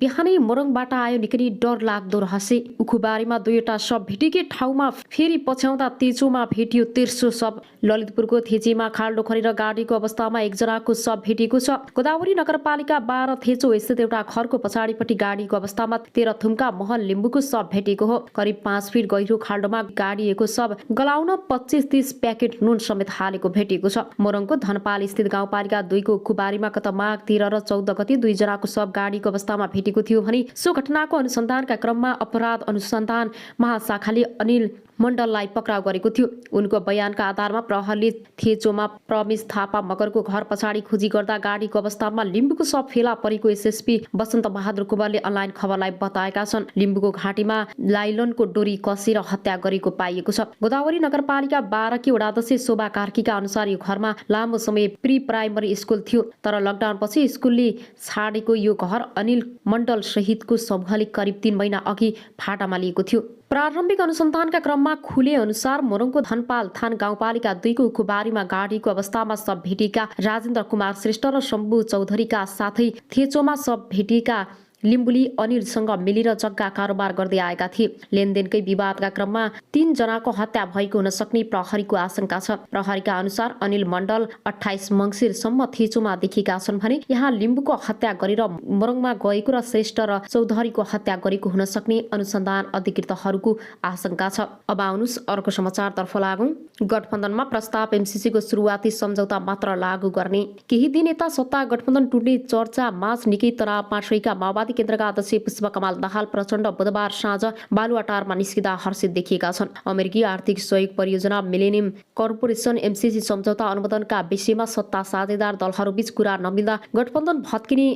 बिहानै मोरङबाट आयो निकै डर लाग्दो रहस्य। उखुबारीमा दुईवटा शव भेटिकै ठाउँमा फेरि पछ्याउँदा तेजोमा भेटियो तेर्सो शव। ललितपुरको थेचीमा खाल्डो खनेर गाडीको अवस्थामा एकजनाको शव भेटिएको छ। गोदावरी नगरपालिका 12 थेचो स्थित एउटा घरको पछाडिपट्टि गाडीको अवस्थामा तेह्रथुमका महल लिम्बुको शव भेटिएको हो। करिब 5 फिट गहिरो खाल्डोमा गाडिएको शव गलाउन 25-30 प्याकेट नुन समेत हालेको भेटिएको छ। मोरङको धनपाल स्थित गाउँपालिका 2 को उखुबारीमा गत माघ 13 र 14 गते दुईजनाको शव गाडीको अवस्थामा भेटेको थियो भने सो घटनाको अनुसन्धानका क्रममा अपराध अनुसन्धान महाशाखाले अनिल मण्डललाई पक्राउ गरेको थियो। उनको बयानका आधारमा प्रहरीले थेचोमा प्रमेश थापा मगरको घर पछाडि खोजी गर्दा गाडीको अवस्थामा लिम्बुको शव फेला परेको एसएसपी वसन्त बहादुर कुँवरले अनलाइन खबरलाई बताएका छन्। लिम्बुको घाँटीमा लाइलनको डोरी कसेर हत्या गरेको पाइएको छ। गोदावरी नगरपालिका 12 की वडाध्यक्ष शोभा कार्कीका अनुसार यो घरमा लामो समय प्री प्राइमरी स्कुल थियो, तर लकडाउनपछि स्कुलले छाडेको यो घर अनिल मण्डल सहितको समूहले करिब 3 महिना अघि भाडामा लिएको थियो। प्रारम्भिक अनुसन्धानका क्रममा खुले अनुसार मोरङको धनपाल थान गाउँपालिका 2 को उखुबारीमा गाडीको अवस्थामा शव भेटिएका राजेन्द्र कुमार श्रेष्ठ र शम्भु चौधरीका साथै थेचोमा शव भेटिएका लिम्बुली अनिलसँग मिलेर जग्गा कारोबार गर्दै आएका थिए। लेनदेनकै विवादका क्रममा 3 जनाको हत्या भएको हुन सक्ने प्रहरीको आशंका छ। प्रहरीका अनुसार अनिल मण्डल 28 मङ्सिरसम्म थेचोमा देखिएका छन् भने यहाँ लिम्बुको हत्या गरेर मोरङमा गएको र श्रेष्ठ र चौधरीको हत्या गरेको हुन सक्ने अनुसन्धान अधिकृतहरूको आशंका छ। अब आउनुस् अर्को समाचारतर्फ लागौं। गठबन्धनमा प्रस्ताव एमसीसीको सुरुवाती सम्झौता मात्र लागू गर्ने। केही दिन यता सत्ता गठबन्धन टुट्ने चर्चा माझ निकै तनावमा रहेका माओवादी केन्द्रका अध्यक्ष पुष्पकमल दाहाल प्रचण्ड बुधबार साँझ बालुवाटारमा निस्किँदा हर्षित देखिएका छन्। अमेरिकी आर्थिक सहयोग परियोजना मिलेनियम कर्पोरेसन एमसीसी सम्झौता अनुमोदनका विषयमा सत्ता साझेदार दलहरूबीच कुरा नमिल्दा गठबन्धन भत्किने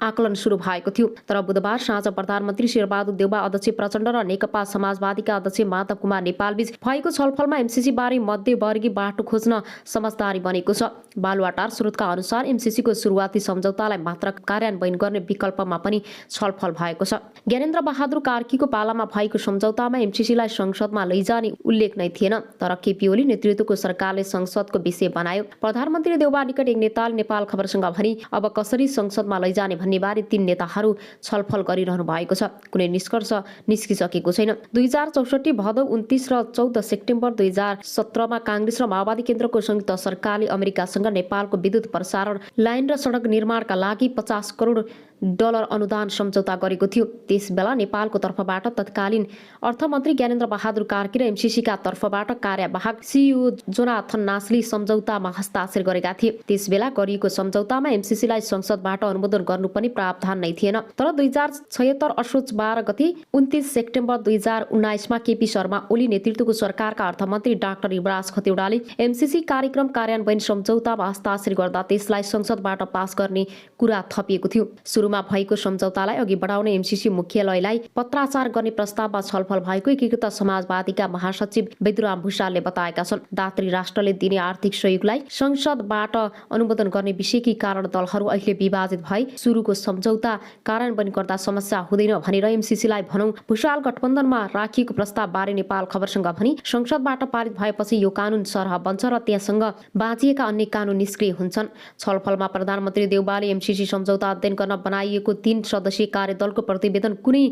आकलन सुरु भएको थियो। तर बुधबार साँझ प्रधानमन्त्री शेरबहादुर देउवा, अध्यक्ष प्रचण्ड र नेकपा समाजवादीका अध्यक्ष माधव कुमार नेपालबीच भएको छलफलमा एमसीसी बारे मध्यवर्गी बाटो खोज्न समझदारी बनेको छ। बालुवाटार स्रोतका अनुसार एमसीसीको सुरुवाती सम्झौतालाई मात्र कार्यान्वयन गर्ने विकल्पमा पनि छलफल भएको छ। ज्ञानेन्द्र बहादुर कार्कीको पालामा भएको सम्झौतामा एमसीसीलाई संसदमा लैजाने उल्लेख नै थिएन, तर केपी ओली नेतृत्वको सरकारले संसदको विषय बनायो। प्रधानमन्त्री देउवा निकट एक नेताले नेपाल खबरसँग भने अब कसरी संसदमा लैजाने बारे 3 नेताहरू छलफल गरिरहनु भएको छ। कुनै निष्कर्ष निस्किसकेको छैन। 2064 भदौ 29 र 14 सेप्टेम्बर 2017 मा कांग्रेस र माओवादी केन्द्रको संयुक्त सरकारले अमेरिकासँग नेपालको विद्युत प्रसारण लाइन र सडक निर्माणका लागि 50 करोड डलर अनुदान सम्झौता गरेको थियो। त्यसबेला नेपालको तर्फबाट तत्कालीन अर्थमन्त्री ज्ञानेन्द्र बहादुर कार्की र एमसीसीका तर्फबाट कार्यवाहक सीईओ जोनाथन नास्ली सम्झौतामा हस्ताक्षर गरेका थिए। त्यसबेला गरिएको सम्झौतामा एमसीसीलाई संसदबाट अनुमोदन गर्नु पनि प्रावधान नै थिएन। तर 2076 असोज 12 गते 29 सेप्टेम्बर 2019 मा केपी शर्मा ओली नेतृत्वको सरकारका अर्थमन्त्री डाक्टर युवराज खतिवडाले एमसीसी कार्यक्रम कार्यान्वयन सम्झौतामा हस्ताक्षर गर्दा त्यसलाई संसदबाट पास गर्ने कुरा थपिएको थियो। सुरुमा भएको सम्झौतालाई अघि बढाउने एमसीसी मुख्यालयलाई पत्राचार गर्ने प्रस्तावमा छलफल भएको एकीकृत समाजवादीका महासचिव वेदुराम भुषालले बताएका छन्। दात्री राष्ट्रले दिने आर्थिक सहयोगलाई संसदबाट अनुमोदन गर्ने विषयकै कारण दलहरू अहिले विभाजित भए सुरुको सम्झौता कार्यान्वयन गर्दा समस्या हुँदैन भनेर एमसीसीलाई भनौं। भुषाल गठबन्धनमा राखिएको प्रस्ताव बारे नेपाल खबरसँग भनी संसदबाट पारित भएपछि यो कानून सरह बन्छ र त्यहाँसँग बाँचिएका अन्य कानून निष्क्रिय हुन्छन्। छलफलमा प्रधानमन्त्री देउवाले एमसीसी सम्झौता अध्ययन गर्न बनाइएको 3 सदस्यीय कार्यदलको प्रतिवेदन कुनै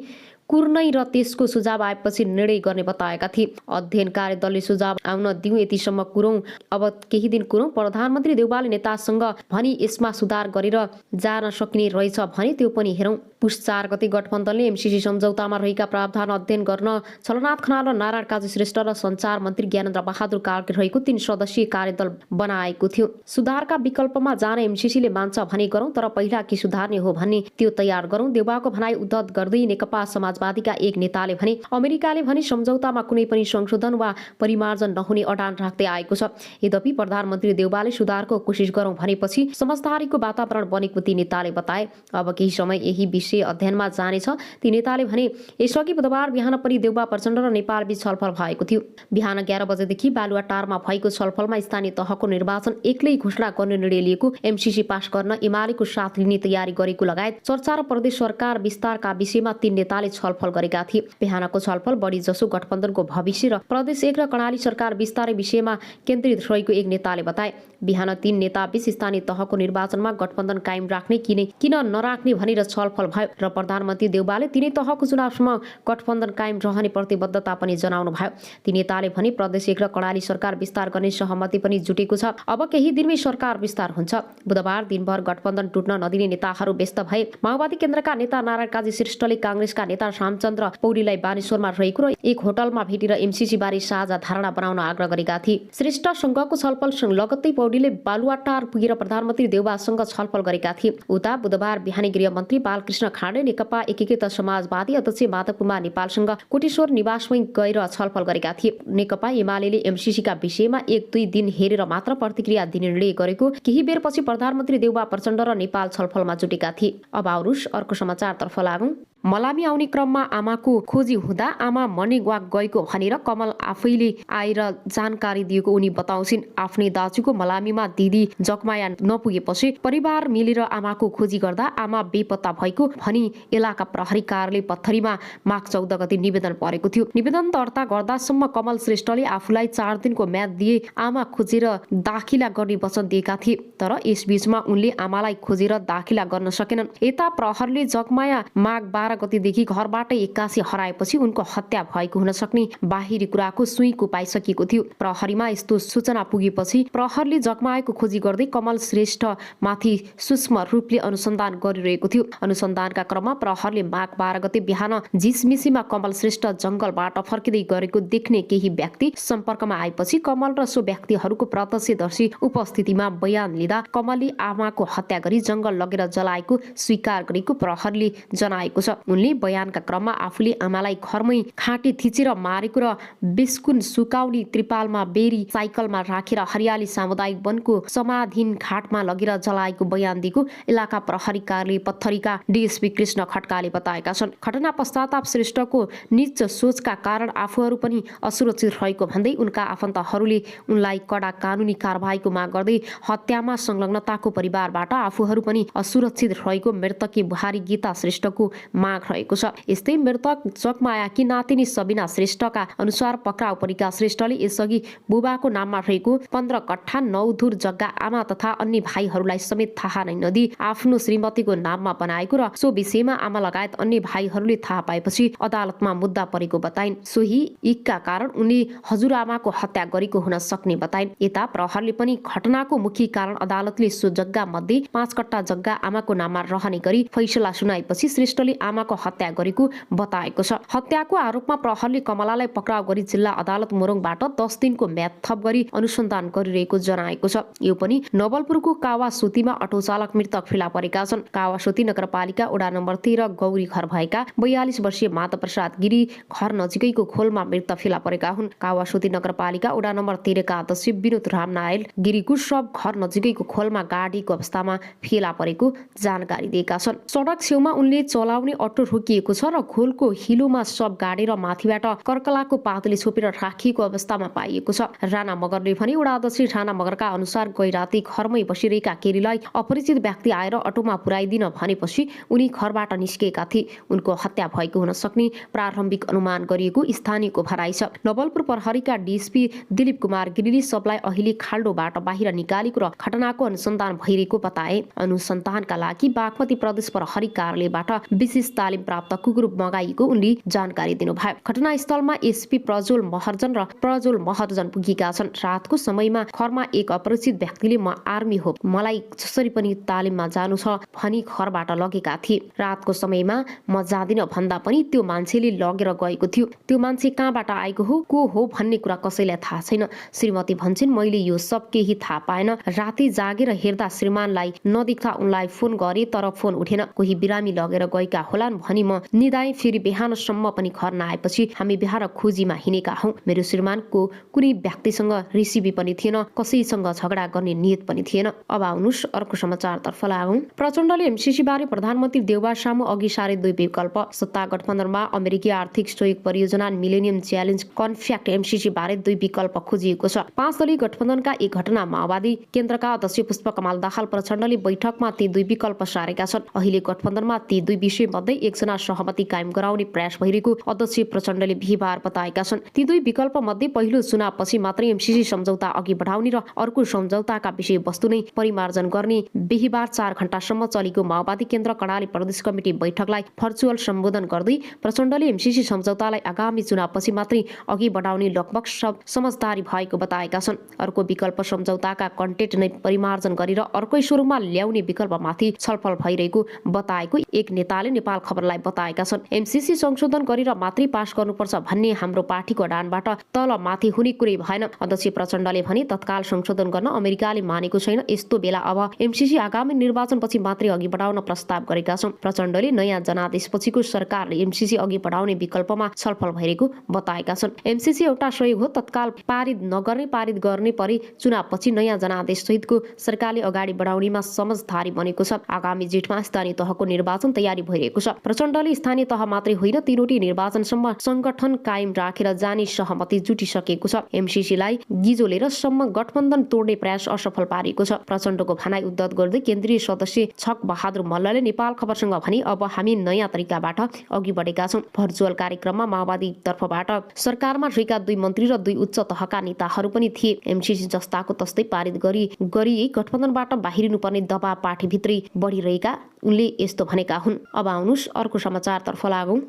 कुर्नै र त्यसको सुझाव आएपछि निर्णय गर्ने बताएका थिए। अध्ययन कार्यदलले सुझाव आउन दिउँ, यतिसम्म कुरौं, अब केही दिन कुरौं। प्रधानमन्त्री देउवाले नेतासँग भनी यसमा सुधार गरेर जान सकिने रहेछ भने त्यो पनि हेरौं। पुष 4 गते गठबन्धनले एमसीसी सम्झौतामा रहेका प्रावधान अध्ययन गर्न छलनाथ खनाल र नारायण काजी श्रेष्ठ र सञ्चार मन्त्री ज्ञानेन्द्र बहादुर कार्की रहेको 3 सदस्यीय कार्यदल बनाएको थियो। सुधारका विकल्पमा जान एमसीसीले मान्छ भने गरौं, तर पहिला के सुधार्ने हो भन्ने त्यो तयार गरौं। देउवाको भनाई उद्धत गर्दै नेकपा समाजवादीका एक नेताले भने अमेरिकाले भने सम्झौतामा कुनै पनि संशोधन वा परिमार्जन नहुने अडान राख्दै आएको छ। यद्यपि प्रधानमन्त्री देउवाले सुधारको कोसिस गरौं भनेपछि समझदारीको वातावरण बनेको ती नेताले बताए। अब केही समय यही विषय अध्ययनमा जानेछ। ती नेताले भने यसअघि बुधबार बिहान पनि देउवा, प्रचण्ड र नेपालबीच छलफल भएको थियो। बिहान 11 बजेदेखि बालुवाटारमा भएको छलफलमा स्थानीय तहको निर्वाचन एक्लै घोषणा गर्ने निर्णय लिएको, एमसीसी पास गर्न एमालेको साथ लिने तयारी गरेको लगायत चर्चा र प्रदेश सरकार विस्तारका विषयमा 3 नेताले छलफल गरेका थिए। बिहानको छलफल बढी जसो गठबन्धनको भविष्य र प्रदेश 1 र कर्णाली सरकार विस्तार विषयमा केन्द्रित रहेको एक नेताले बताए। बिहान 3 नेताबीच स्थानीय तहको निर्वाचनमा गठबन्धन कायम राख्ने किन नराख्ने भनेर छलफल भयो र प्रधानमन्त्री देउबाले तिनै तहको चुनावसम्म गठबन्धन कायम रहने प्रतिबद्धता पनि जनाउनु भयो। ती नेताले भने प्रदेश 1 र कर्णाली सरकार विस्तार गर्ने सहमति पनि जुटेको छ। अब केही दिनमै सरकार विस्तार हुन्छ। बुधबार दिनभर गठबन्धन टुट्न नदिने नेताहरू व्यस्त भए। माओवादी केन्द्रका नेता नारायण काजी श्रेष्ठले काङ्ग्रेसका नेता रामचन्द्र पौडेललाई बानेश्वरमा रहेको र एक होटलमा भेटेर एमसीसी बारे साझा धारणा बनाउन आग्रह गरेका थिए। श्रेष्ठसँगको छलफल लगत्तै पौडेलले बालुवाटार पुगेर प्रधानमन्त्री देउबासँग छलफल गरेका थिए। उता बुधबार बिहानी गृहमन्त्री बालकृष्ण खाँडे नेकपा एकीकृत समाजवादी अध्यक्ष माधव कुमार नेपालसँग कोटेश्वर निवासमै गएर छलफल गरेका थिए। नेकपा एमाले एमसीसीका विषयमा 1-2 दिन हेरेर मात्र प्रतिक्रिया दिने निर्णय गरेको केही बेरपछि प्रधानमन्त्री देउबा प्रचण्ड र नेपाल छलफलमा जुटेका थिए। अब आउनुस् अर्को समाचारतर्फ लागौं। मलामी आउने क्रममा आमाको खोजी हुँदा आमा मर्निङ वाक गएको भनेर कमल आफैले आएर जानकारी दिएको उनी बताउँछिन्। आफ्नै दाजुको मलामीमा दिदी जकमाया नपुगेपछि परिवार मिलेर आमाको खोजी गर्दा आमा बेपत्ता भएको भनी इलाका प्रहरी कार्यालय पत्थरीमा माघ 14 गते निवेदन परेको थियो। निवेदन दर्ता गर्दासम्म कमल श्रेष्ठले आफूलाई 4 दिनको म्याद दिए आमा खोजेर दाखिला गर्ने वचन दिएका थिए। तर यसबीचमा उनले आमालाई खोजेर दाखिला गर्न सकेनन्। यता प्रहरले जकमाया माघ 12 गतेदेखि घरबाट एक्कासी हराएपछि उनको हत्या भएको हुन सक्ने बाहिरी कुराको सुइँको पाइसकेको थियो। प्रहरीमा यस्तो सूचना पुगेपछि प्रहरले जकमाएको खोजी गर्दै कमल श्रेष्ठ माथि सूक्ष्म रूपले अनुसन्धान गरिरहेको थियो। अनुसन्धानका क्रममा प्रहरले माघ 12 गते बिहान झिसमिसीमा कमल श्रेष्ठ जंगलबाट फर्किँदै गरेको देख्ने केही व्यक्ति सम्पर्कमा आएपछि कमल र सो व्यक्तिहरूको प्रत्यक्षदर्शी उपस्थितिमा बयान लिँदा कमलले आमाको हत्या गरी जंगल लगेर जलाएको स्वीकार गरेको प्रहरले जनाएको छ। उनले बयानका क्रममा आफूले आमालाई घरमै खाँटी थिचेर मारेको र बिस्कुन सुकाउने त्रिपालमा बेरी साइकलमा राखेर हरियाली सामुदायिक वनको समाधीन घाटमा लगेर जलाएको बयान दिएको इलाका प्रहरी कार्यालय पत्थरीका डीएसपी कृष्ण खड्काले बताएका छन्। घटना पश्चाताप श्रेष्ठको निज सोचका कारण आफूहरू पनि असुरक्षित रहेको भन्दै उनका आफन्तहरूले उनलाई कडा कानुनी कारबाहीको माग गर्दै हत्यामा संलग्नताको परिवारबाट आफूहरू पनि असुरक्षित रहेको मृतकी बुहारी गीता श्रेष्ठको माग रहेको छ। यस्तै मृतक जकमायाकी नातिनी सबिना श्रेष्ठका अनुसार पक्राउ परेका श्रेष्ठले यसअघि बुबाको नाममा रहेको 15 कट्ठा 9 धुर जग्गा आमा तथा अन्य भाइहरूलाई समेत थाहा नै नदिई आफ्नो श्रीमतीको नाममा बनाएको र सो विषयमा आमा लगायत अन्य भाइहरूले थाहा पाएपछि अदालतमा मुद्दा परेको बताइन्। सोही इकका कारण उनले हजुरआमाको हत्या गरेको हुन सक्ने बताइन्। यता प्रहरले पनि घटनाको मुख्य कारण अदालतले सो जग्गा मध्ये 5 कट्टा जग्गा आमाको नाममा रहने गरी फैसला सुनाएपछि श्रेष्ठले आमाको हत्या गरेको बताएको छ। हत्याको आरोपमा प्रहरले कमलालाई पक्राउ गरी जिल्ला अदालत मोरङबाट 10 दिनको म्याद थप गरी अनुसन्धान गरिरहेको जनाएको छ। यो पनि नवलपुरको कावासोतीमा अटो चालक मृतक फेला परेका छन्। कावासोती नगरपालिका वडा नम्बर 13 गौरी घर भएका 42 वर्षीय माधव प्रसाद गिरी घर नजिकैको खोलमा मृत फेला परेका हुन्। कावासोती नगरपालिका वडा नम्बर 13 का अध्यक्ष विनोद रामनायल गिरीको शव घर नजिकैको खोलमा गाडीको अवस्थामा फेला परेको जानकारी दिएका छन्। सडक छेउमा उनले चलाउने अटो रोकिएको छ र खोलको हिलोमा शव गाडेर माथिबाट कर्कलाको पातले छोपेर राखिएको अवस्थामा पाइएको छ। राणा मगरले भने वडा अध्यक्ष राणा मगरका अनुसार गैराती घरमै बसिरहेका केरीलाई अपरिचित व्यक्ति आएर अटोमा पुर्याइदिन भनेपछि उनी घरबाट निस्केका थिए। उनको हत्या भएको हुन सक्ने प्रारम्भिक अनुमान गरिएको स्थानीयको भनाइ छ। नवलपुर प्रहरीका डीएसपी दिलीप कुमार गिरीले सबलाई अहिले खाल्डोबाट बाहिर निकालेको र घटनाको अनुसन्धान भइरहेको बताए। अनुसन्धानका लागि बागमती प्रदेश प्रहरी कार्यालयबाट विशेष तालिम प्राप्त कुकुर मगाइएको उनले जानकारी दिनुभयो। घटनास्थलमा एसपी प्रज्वल महर्जन र प्रज्वल महर्जन पुगेका छन्। रातको समयमा घरमा एक अपरिचित व्यक्तिले म आर्मी हो, मलाई जसरी पनि तालिममा जानु छ भनी घरबाट लगेका थिए। रातको समयमा म जाँदिन भन्दा पनि त्यो मान्छेले लगेर गएको थियो। त्यो मान्छे कहाँबाट आएको हो, को हो भन्ने कुरा कसैलाई थाहा छैन। श्रीमती भन्छन् मैले यो सब केही थाहा पाएन। राति जागेर हेर्दा श्रीमानलाई नदेख्दा उनलाई फोन गरे तर फोन उठेन। कोही बिरामी लगेर गएका होलान् भनी म निदाएँ। फेरि बिहानसम्म पनि घर नआएपछि हामी बिहान खोजीमा हिँडेका हौं। मेरो श्रीमानको कुनै व्यक्तिसँग रिसिभी पनि थिएन, कसैसँग झगडा गर्ने नियत पनि थिएन। अब आउनुस् अर्को समाचारतर्फ लागौं। प्रचण्डले एमसीसी बारे प्रधानमन्त्री देउबा सामु अघि सारे 2 विकल्प। सत्ता गठबन्धनमा अमेरिकी आर्थिक सहयोग परियोजना मिलेनियम च्यालेन्ज कन्फ्याक्ट एमसीसी बारे 2 विकल्प खोजिएको छ। 5 दलीय गठबन्धनका एक घटना माओवादी केन्द्रका अध्यक्ष पुष्पकमल दाहाल प्रचण्डले बैठकमा ती 2 विकल्प सारेका छन्। अहिले गठबन्धनमा ती 2 विषय मध्ये एकजना सहमति कायम गराउने प्रयास भइरहेको अध्यक्ष प्रचण्डले बिहिबार बताएका छन्। ती दुई विकल्प मध्ये पहिलो चुनावपछि मात्रै एमसीसी सम्झौता अघि बढाउने र अर्को सम्झौताका विषयवस्तु नै परिमार्जन गर्ने। बिहिबार 4 घण्टासम्म चलेको माओवादी केन्द्र कर्णाली प्रदेश कमिटी बैठकलाई भर्चुअल सम्बोधन गर्दै प्रचण्डले एमसीसी सम्झौतालाई आगामी चुनावपछि मात्रै अघि बढाउने लगभग समझदारी भएको बताएका छन्। अर्को विकल्प सम्झौताका कन्टेन्ट नै परिमार्जन गरेर अर्कै स्वरूपमा ल्याउने विकल्पमाथि छलफल भइरहेको बताएको एक नेताले नेपाल खबरलाई बताएका छन्। एमसीसी संशोधन गरेर मात्रै पास गर्नुपर्छ भन्ने हाम्रो पार्टीको अडानबाट तल माथि हुने कुरै भएन। अध्यक्ष प्रचण्डले भने तत्काल संशोधन गर्न अमेरिकाले मानेको छैन। यस्तो बेला अब एमसीसी आगामी निर्वाचनपछि मात्रै अघि बढाउन प्रस्ताव गरेका छौं। प्रचण्डले नयाँ जनादेशपछिको सरकारले एमसीसी अघि बढाउने विकल्पमा छलफल भइरहेको बताएका छन्। एमसीसी एउटा सहयोग हो, तत्काल पारित नगर्ने, पारित गर्ने परि चुनावपछि नयाँ जनादेश सहितको सरकारले अगाडि बढाउनेमा समझदारी बनेको छ। आगामी जेठमा स्थानीय तहको निर्वाचन तयारी भइरहेको छ। प्रचण्डले स्थानीय तह मात्रै होइन, तीनवटै निर्वाचनसम्म संगठन कायम राखेर जाने सहमति जुटिसकेको छ। एमसीसीलाई गिजोलेर सम्म गठबन्धन तोड्ने प्रयास असफल पारेको छ। प्रचण्डको भनाई उद्धत गर्दै केन्द्रीय सदस्य छक बहादुर मल्लले नेपाल खबरसँग भने अब हामी नयाँ तरिकाबाट अघि बढेका छौं। भर्चुअल कार्यक्रममा माओवादी तर्फबाट सरकारमा रहेका 2 मन्त्री र 2 उच्च तहका नेताहरू पनि थिए। एमसीसी जस्ताको तस्तै पारित गरी गठबन्धनबाट बाहिरिनुपर्ने दबाव पार्टीभित्रै बढिरहेका उनले यस्तो भनेका हुन्। अब आउनुस् अर्को समाचारतर्फ लागौं।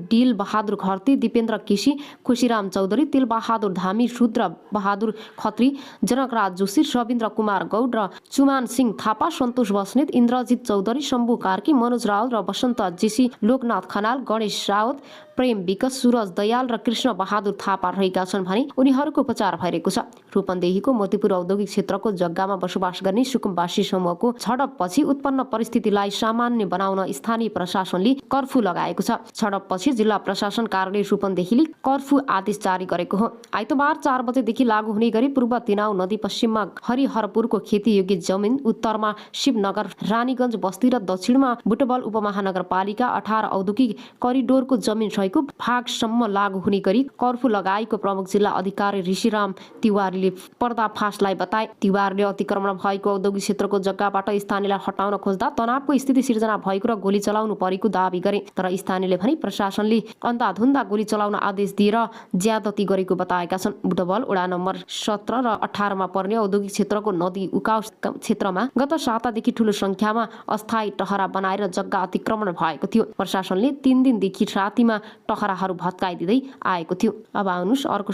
डिल बहादुर घरती, दिपेन्द्र केसी, खुशीराम चौधरी, तिल बहादुर धामी, रुद्र बहादुर खत्री, जनकराज जोशी, रविन्द्र कुमार गौड र चुमान सिंह थापा, सन्तोष बस्नेत, इन्द्रजित चौधरी, शम्भु कार्की, मनोज रावल र वसन्त जेसी, लोकनाथ खनाल, गणेश रावत, प्रेम विकस, सूरज दयाल र कृष्ण बहादुर थापा रहेका छन् भने उनीहरूको उपचार भइरहेको छ। रूपन्देहीको मोतीपुर औद्योगिक क्षेत्रको जग्गामा बसोबास गर्ने सुकुम्बासी समूहको झडपपछि उत्पन्न परिस्थितिलाई सामान्य बनाउन स्थानीय प्रशासनले कर्फ्यू लगाएको छ। झडपपछि जिल्ला प्रशासन कार्यालय रूपन्देहीले कर्फ्यू आदेश जारी गरेको हो। आइतबार 4 बजेदेखि लागू हुने गरी पूर्व तिनाउ नदी, पश्चिममा हरिहरपुरको खेतीयोग्य जमिन, उत्तरमा शिवनगर, रानीगञ्ज बस्ती र दक्षिणमा बुटवल उपमहानगरपालिका 18 औद्योगिक करिडोरको जमिन रहेको भागसम्म लागू हुने गरी कर्फ्यू लगाएको प्रमुख जिल्ला अधिकारी ऋषिराम तिवारीले पर्दाफासलाई बताए। तिवारीले अतिक्रमण भएको औद्योगिक क्षेत्रको जग्गाबाट स्थानीयलाई हटाउन खोज्दा तनावको स्थिति सिर्जना भएको र गोली चलाउनु परेको दावी गरे। तर स्थानीयले भने प्रशासनले अन्धाधुन्दा गोली चलाउन आदेश दिएर ज्यादती गरेको बताएका छन्। बुटवल वडा नम्बर 17 र 18 मा पर्ने औद्योगिक क्षेत्रको नदी उकाउ क्षेत्रमा गत सातादेखि ठूलो संख्यामा अस्थायी टहरा बनाएर जग्गा अतिक्रमण भएको थियो। प्रशासनले 3 दिनदेखि रातिमा टहराहरू भत्काइदिँदै आएको थियो। अब आउनुस् अर्को